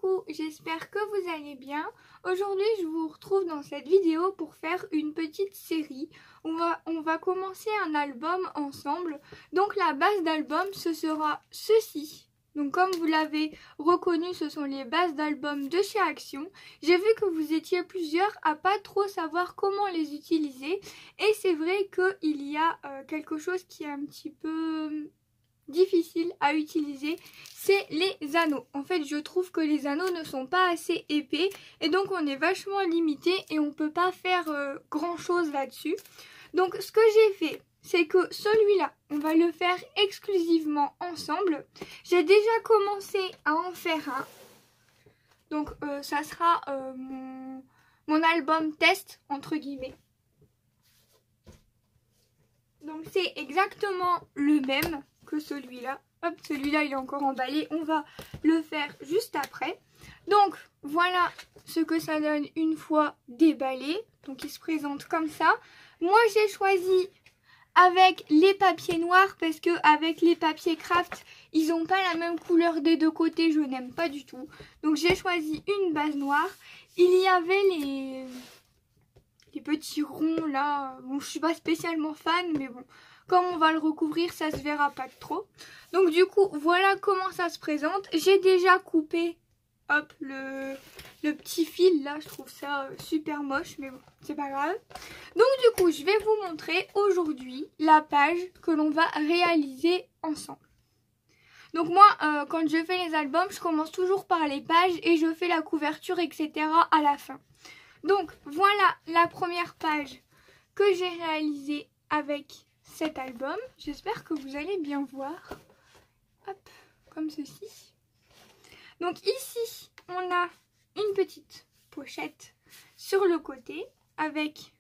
coucou, j'espère que vous allez bien. Aujourd'hui je vous retrouve dans cette vidéo pour faire une petite série. On va commencer un album ensemble. Donc la base d'album ce sera ceci. Donc comme vous l'avez reconnu, ce sont les bases d'album de chez Action. J'ai vu que vous étiez plusieurs à pas trop savoir comment les utiliser. Et c'est vrai qu'il y a quelque chose qui est un petit peu difficile à utiliser, c'est les anneaux. En fait, je trouve que les anneaux ne sont pas assez épais et donc on est vachement limité et on peut pas faire grand chose là-dessus. Donc ce que j'ai fait, c'est que celui-là, on va le faire exclusivement ensemble. J'ai déjà commencé à en faire un. Donc ça sera mon album test entre guillemets. Donc c'est exactement le même que celui-là. Hop, celui-là il est encore emballé, on va le faire juste après. Donc voilà ce que ça donne une fois déballé. Donc il se présente comme ça. Moi j'ai choisi avec les papiers noirs parce que avec les papiers craft, ils n'ont pas la même couleur des deux côtés, je n'aime pas du tout. Donc j'ai choisi une base noire. Il y avait les petits ronds là. Bon, je suis pas spécialement fan, mais bon, comme on va le recouvrir, ça se verra pas trop. Donc du coup, voilà comment ça se présente. J'ai déjà coupé, hop, le petit fil là. Je trouve ça super moche, mais bon, c'est pas grave. Donc du coup, je vais vous montrer aujourd'hui la page que l'on va réaliser ensemble. Donc moi, quand je fais les albums, je commence toujours par les pages et je fais la couverture, etc. à la fin. Donc voilà la première page que j'ai réalisée avec cet album. J'espère que vous allez bien voir. Hop, comme ceci. Donc ici, on a une petite pochette sur le côté avec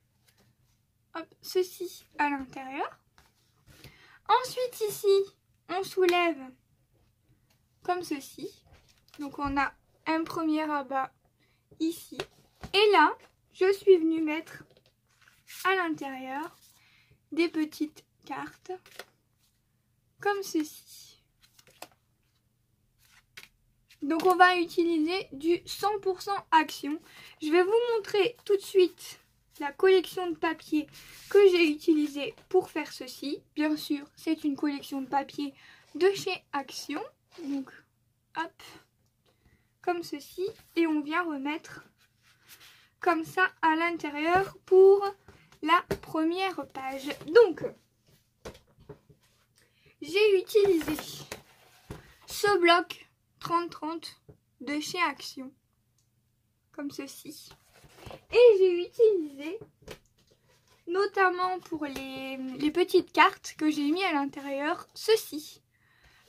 hop, ceci à l'intérieur. Ensuite ici, on soulève comme ceci. Donc on a un premier rabat ici. Et là, je suis venue mettre à l'intérieur des petites cartes comme ceci. Donc on va utiliser du 100% Action. Je vais vous montrer tout de suite la collection de papier que j'ai utilisée pour faire ceci. Bien sûr, c'est une collection de papier de chez Action. Donc hop, comme ceci. Et on vient remettre comme ça à l'intérieur pour la première page. Donc j'ai utilisé ce bloc 30-30 de chez Action comme ceci, et j'ai utilisé notamment pour les petites cartes que j'ai mis à l'intérieur ceci.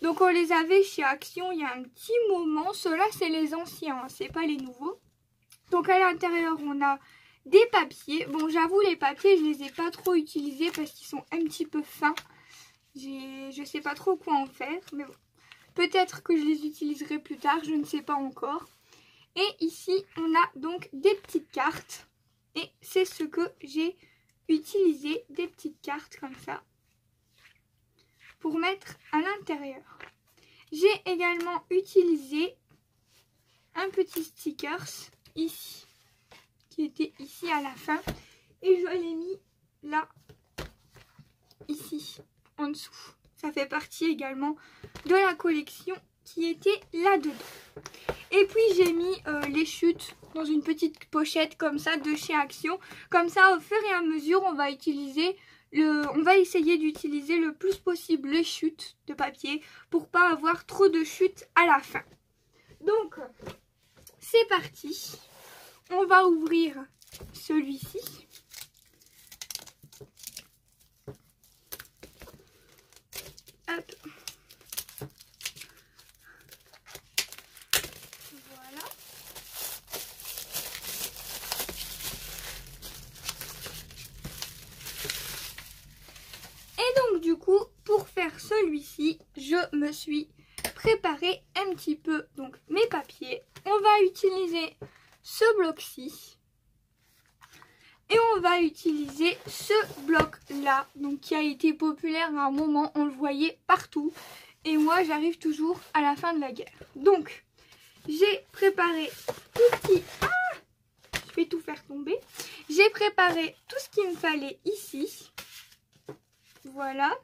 Donc on les avait chez Action il y a un petit moment. Ceux-là c'est les anciens, hein, c'est pas les nouveaux. Donc à l'intérieur on a des papiers. Bon, j'avoue les papiers je les ai pas trop utilisés parce qu'ils sont un petit peu fins. Je sais pas trop quoi en faire, mais bon. Peut-être que je les utiliserai plus tard, je ne sais pas encore. Et ici on a donc des petites cartes. Et c'est ce que j'ai utilisé, des petites cartes comme ça, pour mettre à l'intérieur. J'ai également utilisé un petit stickers ici, qui était ici à la fin, et je l'ai mis là, ici, en dessous. Ça fait partie également de la collection qui était là-dedans. Et puis j'ai mis les chutes dans une petite pochette comme ça de chez Action. Comme ça, au fur et à mesure, on va essayer d'utiliser le plus possible les chutes de papier pour pas avoir trop de chutes à la fin. Donc, c'est parti. On va ouvrir celui-ci. Hop. Voilà. Et donc du coup, pour faire celui-ci, je me suis préparé un petit peu donc mes papiers. On va utiliser ce bloc-ci. Et on va utiliser ce bloc-là, donc qui a été populaire à un moment, on le voyait partout. Et moi, j'arrive toujours à la fin de la guerre. Donc, j'ai préparé tout ce qui... Ah, je vais tout faire tomber. J'ai préparé tout ce qu'il me fallait ici. Voilà.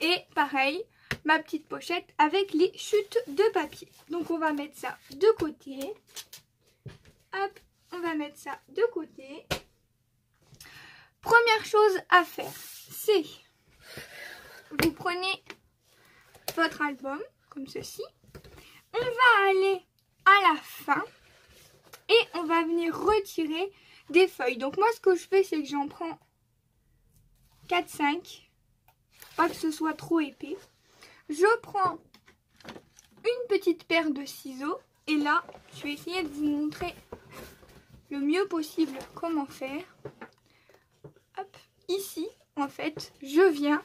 Et pareil, ma petite pochette avec les chutes de papier. Donc on va mettre ça de côté. Hop, on va mettre ça de côté. Première chose à faire, c'est vous prenez votre album comme ceci. On va aller à la fin et on va venir retirer des feuilles. Donc moi ce que je fais, c'est que j'en prends 4-5, pas que ce soit trop épais. Je prends une petite paire de ciseaux et là je vais essayer de vous montrer le mieux possible comment faire. Hop, ici en fait je viens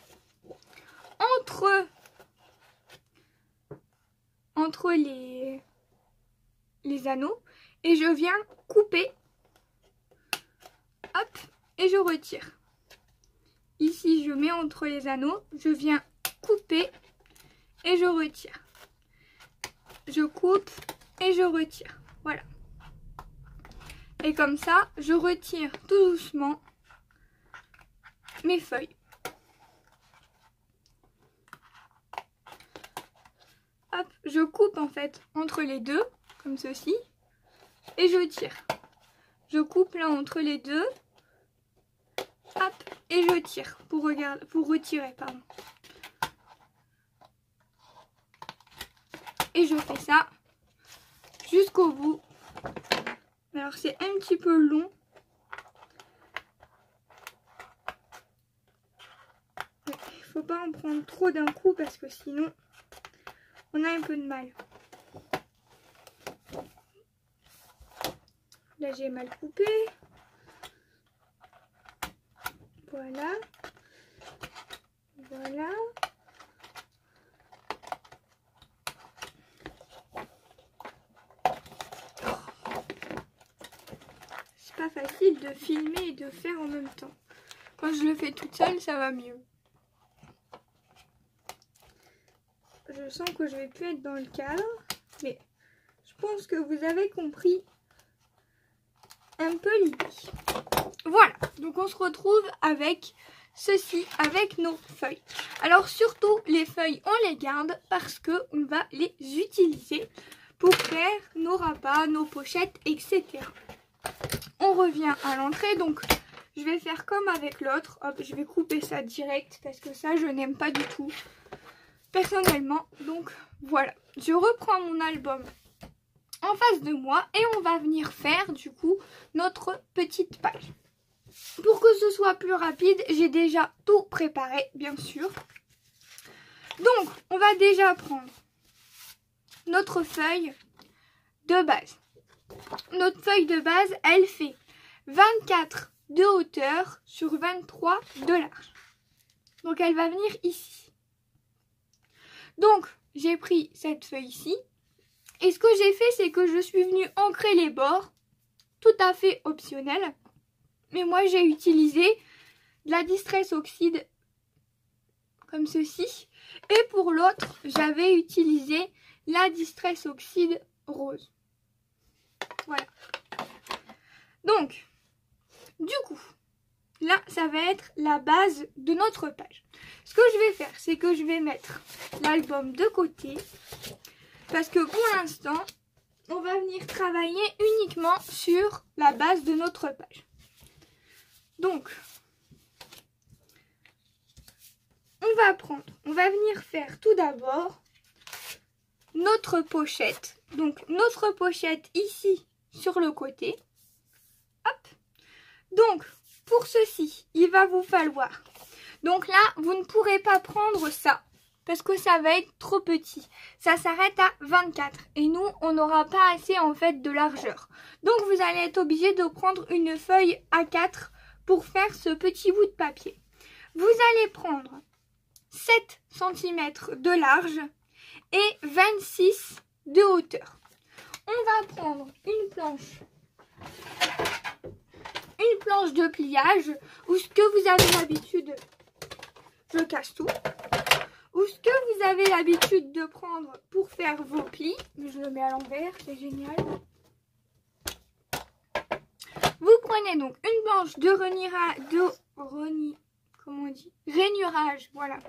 entre les anneaux et je viens couper. Hop, et je retire. Ici je mets entre les anneaux, je viens couper et je retire. Je coupe et je retire. Voilà. Et comme ça, je retire tout doucement mes feuilles. Hop, je coupe en fait entre les deux, comme ceci, et je tire. Je coupe là entre les deux, hop, et je tire pour retirer, pardon. Et je fais ça jusqu'au bout. Alors c'est un petit peu long. Il ne faut pas en prendre trop d'un coup parce que sinon on a un peu de mal. Là j'ai mal coupé. Voilà. Voilà. C'est pas facile de filmer et de faire en même temps. Quand je le fais toute seule, ça va mieux. Je sens que je vais plus être dans le cadre, mais je pense que vous avez compris un peu l'idée. Voilà, donc on se retrouve avec ceci, avec nos feuilles. Alors surtout, les feuilles, on les garde parce qu'on va les utiliser pour faire nos rabats, nos pochettes, etc. On revient à l'entrée, donc je vais faire comme avec l'autre. Hop, je vais couper ça direct parce que ça, je n'aime pas du tout personnellement. Donc voilà, je reprends mon album en face de moi et on va venir faire du coup notre petite page. Pour que ce soit plus rapide, j'ai déjà tout préparé, bien sûr. Donc, on va déjà prendre notre feuille de base. Notre feuille de base, elle fait 24 de hauteur sur 23 de large. Donc, elle va venir ici. Donc, j'ai pris cette feuille-ci. Et ce que j'ai fait, c'est que je suis venue ancrer les bords, tout à fait optionnel. Mais moi, j'ai utilisé de la Distress Oxide, comme ceci. Et pour l'autre, j'avais utilisé la Distress Oxide rose. Voilà. Donc, du coup, là, ça va être la base de notre page. Ce que je vais faire, c'est que je vais mettre l'album de côté. Parce que pour l'instant, on va venir travailler uniquement sur la base de notre page. Donc, on va venir faire tout d'abord notre pochette. Donc, notre pochette ici sur le côté. Hop. Donc, pour ceci, il va vous falloir. Donc là, vous ne pourrez pas prendre ça. Parce que ça va être trop petit. Ça s'arrête à 24. Et nous, on n'aura pas assez en fait de largeur. Donc vous allez être obligé de prendre une feuille A4 pour faire ce petit bout de papier. Vous allez prendre 7 cm de large et 26 de hauteur. On va prendre une planche de pliage ou ce que vous avez l'habitude, je casse tout, ou coup, ce que vous avez l'habitude de prendre pour faire vos plis, je le mets à l'envers, c'est génial. Vous prenez donc une planche de rainurage, voilà.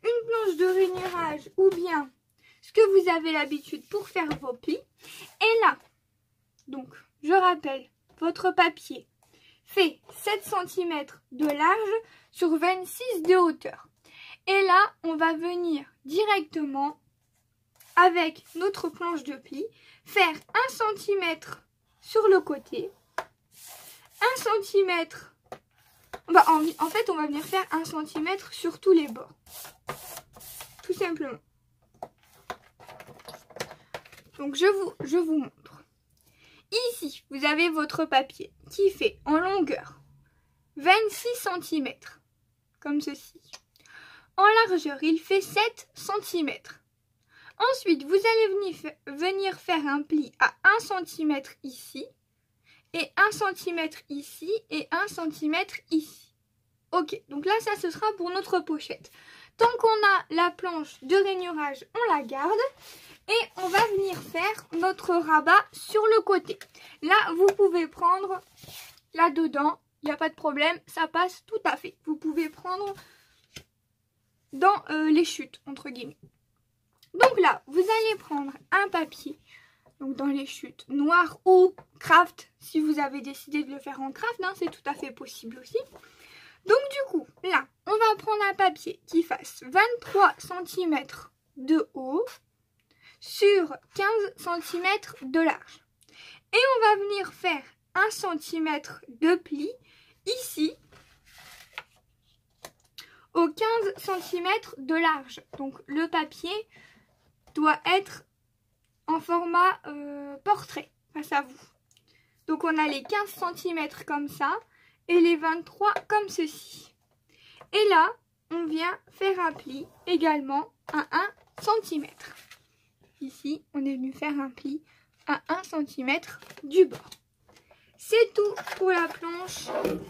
Une planche de rainurage ou bien ce que vous avez l'habitude pour faire vos plis. Et là, donc, je rappelle, votre papier fait 7 cm de large sur 26 de hauteur. Et là, on va venir directement avec notre planche de pli faire 1 cm sur le côté, 1 cm. En fait, on va venir faire 1 cm sur tous les bords. Tout simplement. Donc, je vous montre. Ici, vous avez votre papier qui fait en longueur 26 cm. Comme ceci. En largeur, il fait 7 cm. Ensuite, vous allez venir faire un pli à 1 cm ici. Et 1 cm ici et 1 cm ici. Ok, donc là, ça, ce sera pour notre pochette. Tant qu'on a la planche de rainurage, on la garde. Et on va venir faire notre rabat sur le côté. Là, vous pouvez prendre là-dedans. Il n'y a pas de problème, ça passe tout à fait. Vous pouvez prendre dans les chutes, entre guillemets. Donc là, vous allez prendre un papier. Donc dans les chutes, noir ou craft, si vous avez décidé de le faire en craft, hein, c'est tout à fait possible aussi. Donc du coup, là, on va prendre un papier qui fasse 23 cm de haut sur 15 cm de large. Et on va venir faire 1 cm de pli ici au 15 cm de large. Donc le papier doit être en format portrait face à vous. Donc on a les 15 cm comme ça et les 23 comme ceci. Et là, on vient faire un pli également à 1 cm. Ici, on est venu faire un pli à 1 cm du bord. C'est tout pour la planche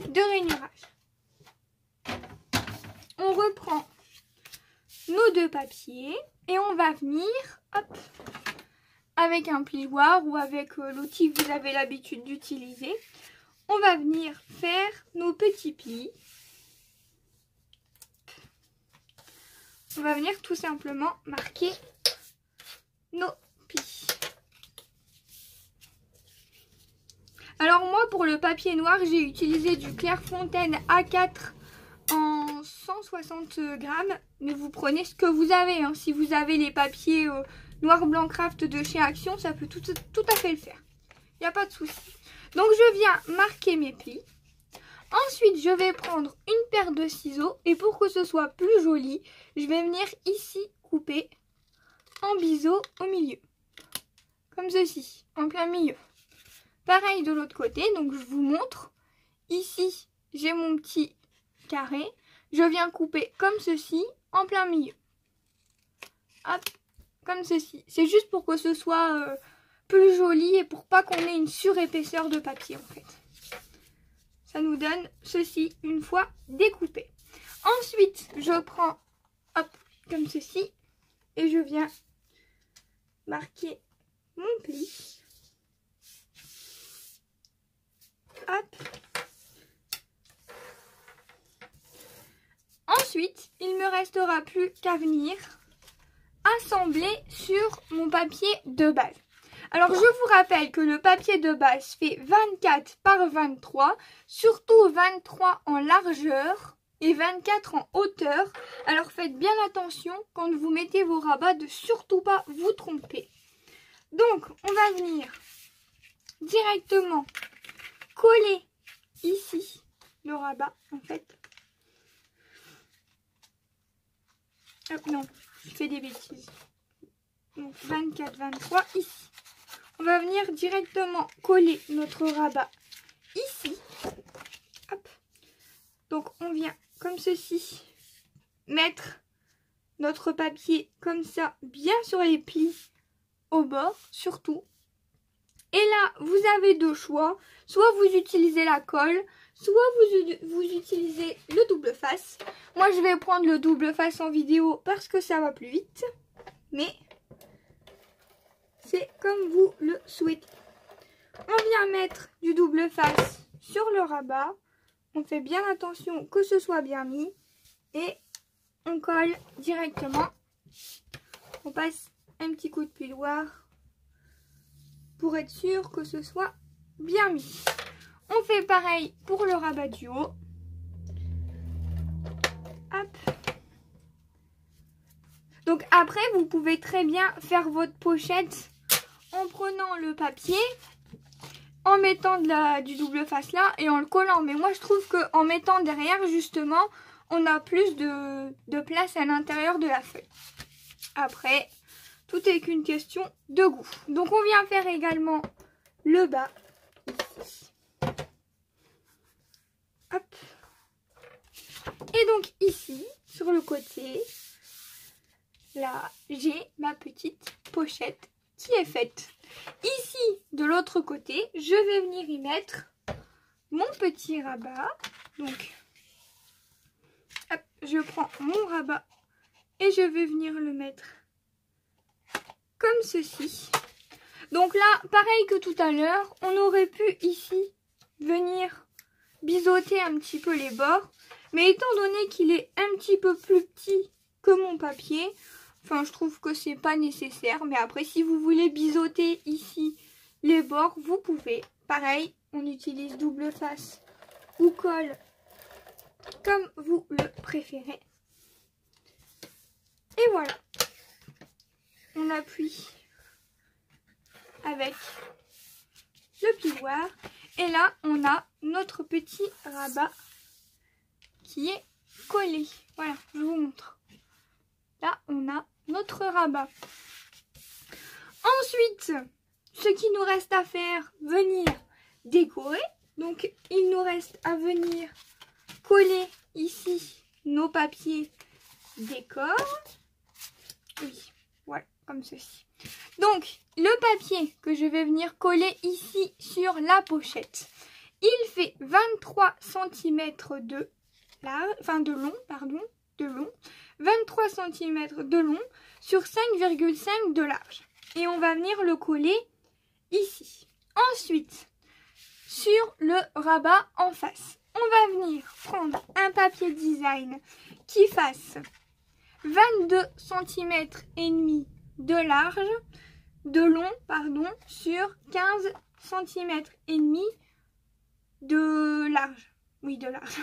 de rainurage. On reprend nos deux papiers et on va venir, hop, avec un plioir ou avec l'outil que vous avez l'habitude d'utiliser, on va venir faire nos petits plis. On va venir tout simplement marquer nos plis. Alors moi, pour le papier noir, j'ai utilisé du Clairefontaine A4 en 160 grammes. Mais vous prenez ce que vous avez. Hein. Si vous avez les papiers noir blanc craft de chez Action, ça peut tout à fait le faire. Il n'y a pas de souci. Donc je viens marquer mes plis. Ensuite, je vais prendre une paire de ciseaux. Et pour que ce soit plus joli, je vais venir ici couper en biseau au milieu. Comme ceci, en plein milieu. Pareil de l'autre côté, donc je vous montre. Ici, j'ai mon petit carré. Je viens couper comme ceci, en plein milieu. Hop, comme ceci. C'est juste pour que ce soit plus joli et pour pas qu'on ait une surépaisseur de papier en fait. Ça nous donne ceci une fois découpé. Ensuite, je prends, hop, comme ceci. Et je viens marquer mon pli. Hop. Ensuite, il ne me restera plus qu'à venir assembler sur mon papier de base. Alors, je vous rappelle que le papier de base fait 24 par 23, surtout 23 en largeur et 24 en hauteur. Alors, faites bien attention quand vous mettez vos rabats de surtout pas vous tromper. Donc, on va venir directement coller ici le rabat, en fait. Hop, non, je fais des bêtises. Donc, 24, 23 ici. On va venir directement coller notre rabat ici. Hop. Donc, on vient comme ceci mettre notre papier comme ça, bien sur les plis au bord, surtout. Et là, vous avez deux choix. Soit vous utilisez la colle, soit vous utilisez le double face. Moi je vais prendre le double face en vidéo parce que ça va plus vite, mais c'est comme vous le souhaitez. On vient mettre du double face sur le rabat, on fait bien attention que ce soit bien mis et on colle directement. On passe un petit coup de piloir pour être sûr que ce soit bien mis. On fait pareil pour le rabat du haut. Hop. Donc après, vous pouvez très bien faire votre pochette en prenant le papier, en mettant du double face là et en le collant. Mais moi, je trouve qu'en mettant derrière, justement, on a plus de place à l'intérieur de la feuille. Après, tout est qu'une question de goût. Donc on vient faire également le bas ici. Hop. Et donc ici, sur le côté, là, j'ai ma petite pochette qui est faite. Ici, de l'autre côté, je vais venir y mettre mon petit rabat. Donc, hop, je prends mon rabat et je vais venir le mettre comme ceci. Donc là, pareil que tout à l'heure, on aurait pu ici venir biseauter un petit peu les bords. Mais étant donné qu'il est un petit peu plus petit que mon papier, enfin je trouve que c'est pas nécessaire. Mais après, si vous voulez biseauter ici les bords, vous pouvez. Pareil, on utilise double face ou colle comme vous le préférez. Et voilà. On appuie avec le piloir. Et là, on a notre petit rabat qui est collé. Voilà, je vous montre. Là, on a notre rabat. Ensuite, ce qu'il nous reste à faire, venir décorer. Donc, il nous reste à venir coller ici nos papiers décor. Oui, voilà, comme ceci. Donc, le papier que je vais venir coller ici sur la pochette, il fait 23 cm de long, 23 cm de long sur 5,5 de large. Et on va venir le coller ici. Ensuite, sur le rabat en face, on va venir prendre un papier design qui fasse 22 cm et demi de large, de long, sur 15 cm et demi de large. Oui, de large.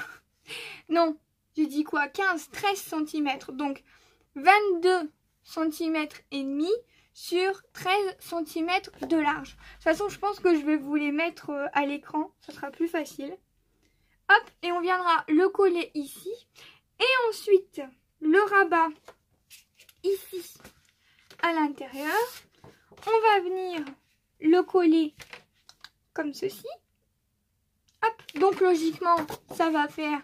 Non, j'ai dit quoi? 13 cm. Donc 22 cm et demi sur 13 cm de large. De toute façon, je pense que je vais vous les mettre à l'écran. Ça sera plus facile. Hop, et on viendra le coller ici. Et ensuite, le rabat ici à l'intérieur. On va venir le coller comme ceci. Hop, donc logiquement, ça va faire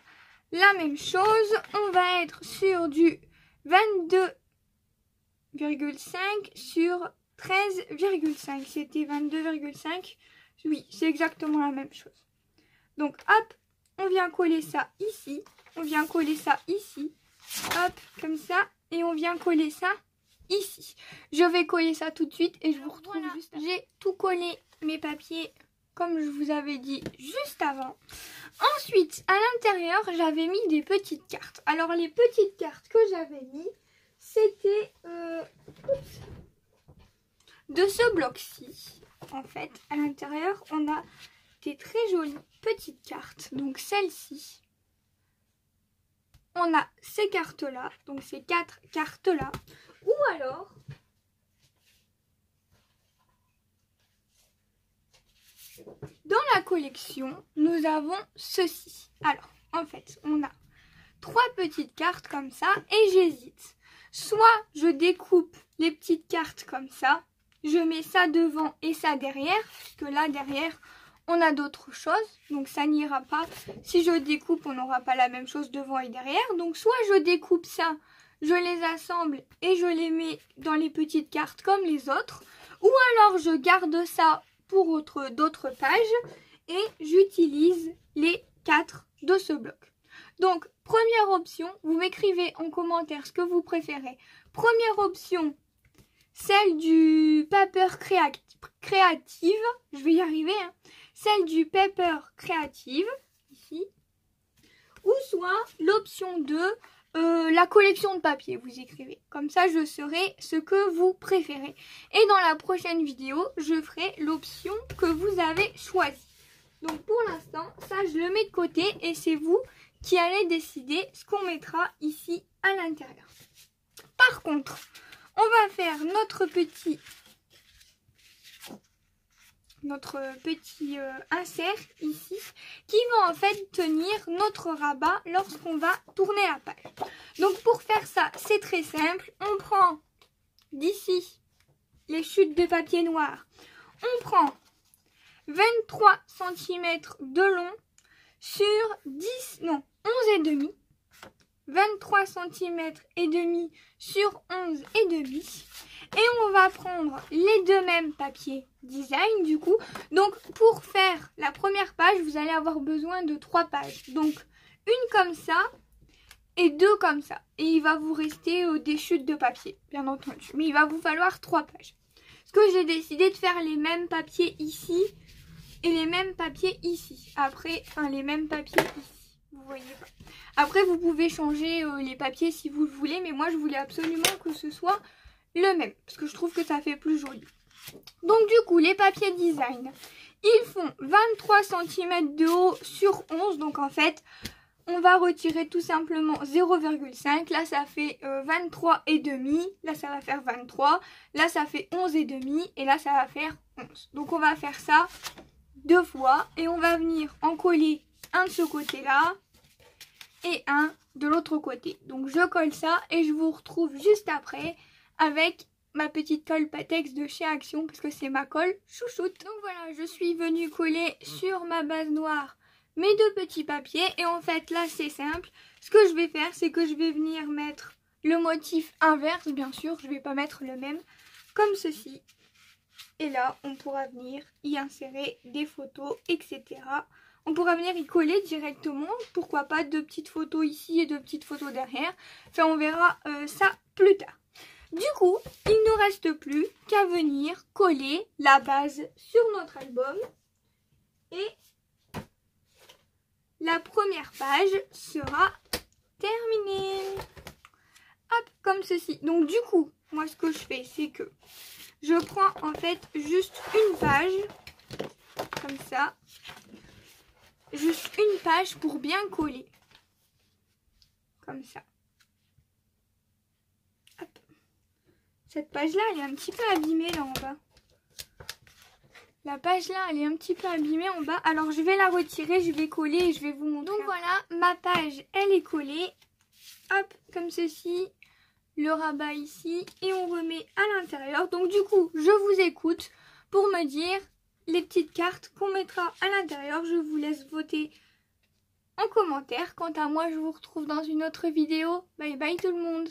la même chose. On va être sur du 22,5 sur 13,5. C'était 22,5. Oui, c'est exactement la même chose. Donc hop, on vient coller ça ici. On vient coller ça ici. Hop, comme ça. Et on vient coller ça ici. Je vais coller ça tout de suite et je vous retrouve juste après. J'ai tout collé mes papiers comme je vous avais dit juste avant. Ensuite, à l'intérieur, j'avais mis des petites cartes. Alors, les petites cartes que j'avais mis, c'était de ce bloc-ci. En fait, à l'intérieur, on a des très jolies petites cartes. Donc, celle-ci. On a ces cartes-là, donc ces 4 cartes-là. Ou alors, dans la collection, nous avons ceci. Alors, en fait, on a 3 petites cartes comme ça et j'hésite. Soit je découpe les petites cartes comme ça, je mets ça devant et ça derrière, puisque là derrière, on a d'autres choses, donc ça n'ira pas. Si je découpe, on n'aura pas la même chose devant et derrière. Donc soit je découpe ça, je les assemble et je les mets dans les petites cartes comme les autres. Ou alors je garde ça pour d'autres pages et j'utilise les 4 de ce bloc. Donc, première option, vous m'écrivez en commentaire ce que vous préférez. Première option, celle du paper créative, je vais y arriver, hein. Celle du paper créative, ici, ou soit l'option 2, la collection de papier, vous écrivez. Comme ça, je saurai ce que vous préférez. Et dans la prochaine vidéo, je ferai l'option que vous avez choisie. Donc pour l'instant, ça je le mets de côté et c'est vous qui allez décider ce qu'on mettra ici à l'intérieur. Par contre, on va faire notre petit insert ici qui va en fait tenir notre rabat lorsqu'on va tourner la page. Donc pour faire ça, c'est très simple. On prend d'ici les chutes de papier noir. On prend 23 cm de long sur 11,5. 23 cm et demi sur 11,5. Et on va prendre les deux mêmes papiers design du coup. Donc pour faire la première page, vous allez avoir besoin de 3 pages. Donc une comme ça et 2 comme ça. Et il va vous rester des chutes de papier, bien entendu. Mais il va vous falloir 3 pages. Parce que j'ai décidé de faire les mêmes papiers ici et les mêmes papiers ici. Après, les mêmes papiers ici. Vous voyez pas. Après, vous pouvez changer les papiers si vous le voulez. Mais moi, je voulais absolument que ce soit le même. Parce que je trouve que ça fait plus joli. Donc, du coup, les papiers design, ils font 23 cm de haut sur 11. Donc, en fait, on va retirer tout simplement 0,5. Là, ça fait 23,5. Là, ça va faire 23. Là, ça fait 11,5. Et là, ça va faire 11. Donc, on va faire ça 2 fois. Et on va venir en coller un de ce côté-là et un de l'autre côté. Donc, je colle ça et je vous retrouve juste après avec ma petite colle Pattex de chez Action parce que c'est ma colle chouchoute. Donc voilà, je suis venue coller sur ma base noire mes 2 petits papiers et en fait là c'est simple. Ce que je vais faire, c'est que je vais venir mettre le motif inverse, bien sûr, je vais pas mettre le même, comme ceci. Et là, on pourra venir y insérer des photos, etc. On pourra venir y coller directement, pourquoi pas 2 petites photos ici et 2 petites photos derrière. Enfin, on verra ça plus tard. Du coup, il ne nous reste plus qu'à venir coller la base sur notre album. Et la première page sera terminée. Hop, comme ceci. Donc du coup, moi ce que je fais, c'est que je prends en fait juste une page, comme ça. Juste une page pour bien coller. Comme ça. Hop. Cette page-là, elle est un petit peu abîmée là en bas. La page là, elle est un petit peu abîmée en bas. Alors je vais la retirer, je vais coller et je vais vous montrer. Donc voilà, ma page, elle est collée. Hop, comme ceci. Le rabat ici. Et on remet à l'intérieur. Donc du coup, je vous écoute pour me dire les petites cartes qu'on mettra à l'intérieur. Je vous laisse voter en commentaire. Quant à moi, je vous retrouve dans une autre vidéo. Bye bye tout le monde.